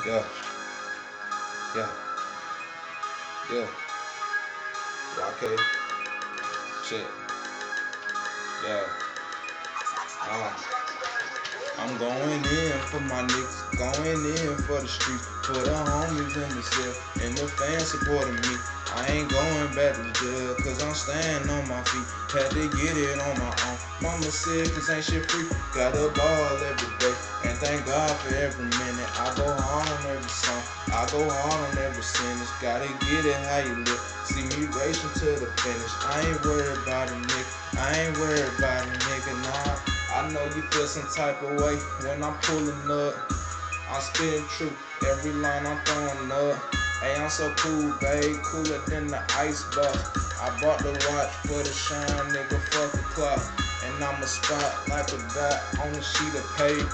Yeah, yeah, yeah. Okay, shit. Yeah. I'm going in for my niggas, going in for the streets, for the homies in the cell, and the fans supporting me. I ain't going back to jail, cause I'm standing on my feet. Had to get it on my own. Mama said this ain't shit free. Got a ball every day, and thank God for every minute. I go hard on every song, I go hard on every sentence. Gotta get it how you live. See me racing to the finish. I ain't worried about a nigga, I ain't worried about a nigga, nah. I know you feel some type of way when I'm pulling up. I'm spitting truth, every line I'm throwing up. Hey, I'm so cool, babe, cooler than the ice box. I bought the watch for the shine, nigga, fuck the clock. And I'm a spot like a dot on a sheet of paper.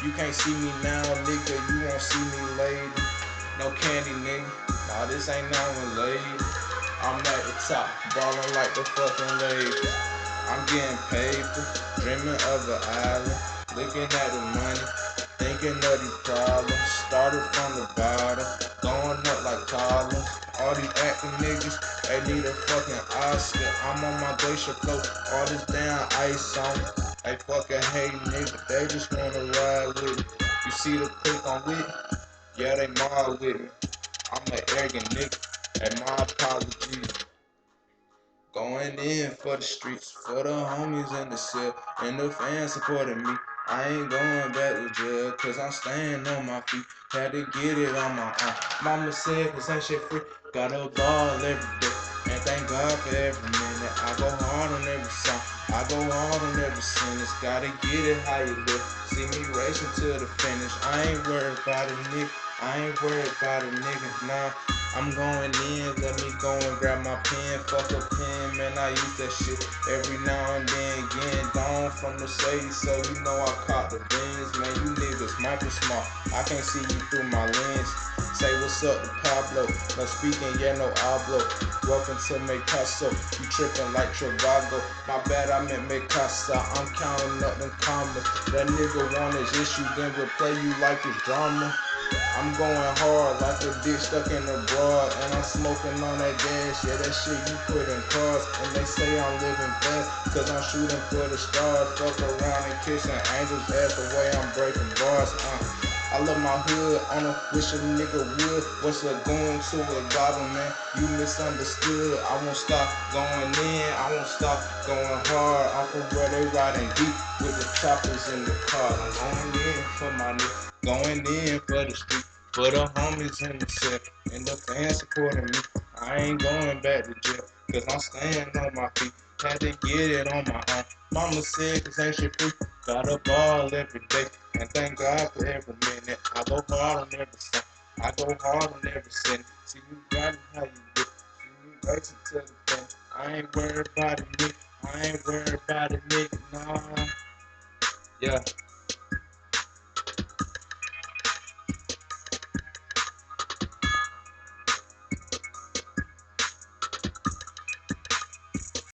You can't see me now, nigga, you won't see me later. No candy, nigga, nah, this ain't now and later. I'm at the top, ballin' like the fucking Lakers. I'm getting paper, dreaming of an island, looking at the money, thinking of these problems. Started from the bottom, going up like columns. All these acting niggas, they need a fucking Oscar. I'm on my glacier float, all this damn ice on me. They fucking hate niggas, they just wanna ride with me. You see the click I'm with? Yeah, they mob with me. I'm an arrogant nigga, and my apologies. Going in for the streets, for the homies in the cell, and the fans supporting me. I ain't going back to jail, cause I'm staying on my feet. Had to get it on my own. Mama said this ain't shit free. Got a ball every day, and thank God for every minute. I go hard on every song, I go hard on every sentence. Gotta get it how you live. See me racing to the finish. I ain't worried about a nigga, I ain't worried about a nigga, nah. I'm going in, let me go and grab my pen. Fuck a pen, man, I use that shit every now and then. Getting down from the city, so you know I caught the bins. Man, you niggas micro smart, I can't see you through my lens. Say what's up to Pablo, no speaking, yeah, no hablo. Welcome to Mekasa, you tripping like Travago. My bad, I meant Mekasa, I'm counting up them comments. That nigga want his issue, then replay you like it's drama. I'm going hard like a dick stuck in a broad, and I'm smoking on that gas, yeah, that shit you put in cars. And they say I'm living fast, cause I'm shooting for the stars. Fuck around and kissing angels ass the way I'm breaking bars. I love my hood, I don't wish a nigga would. What's a goon to a goblin, man? You misunderstood. I won't stop going in, I won't stop going hard. I'm from where they riding deep with the choppers in the car. I'm going in for my niggas, going in for the street, for the homies in the set, and the fans supporting me. I ain't going back to jail, cause I'm staying on my feet. Had to get it on my own. Mama said this ain't shit free. Got a ball every day, and thank God for every minute. I go hard on every song, I go hard on every sentence. See me riding how you do, see me racing to the finish. I ain't worried about a nigga, I ain't worried about a nigga, nah. Yeah.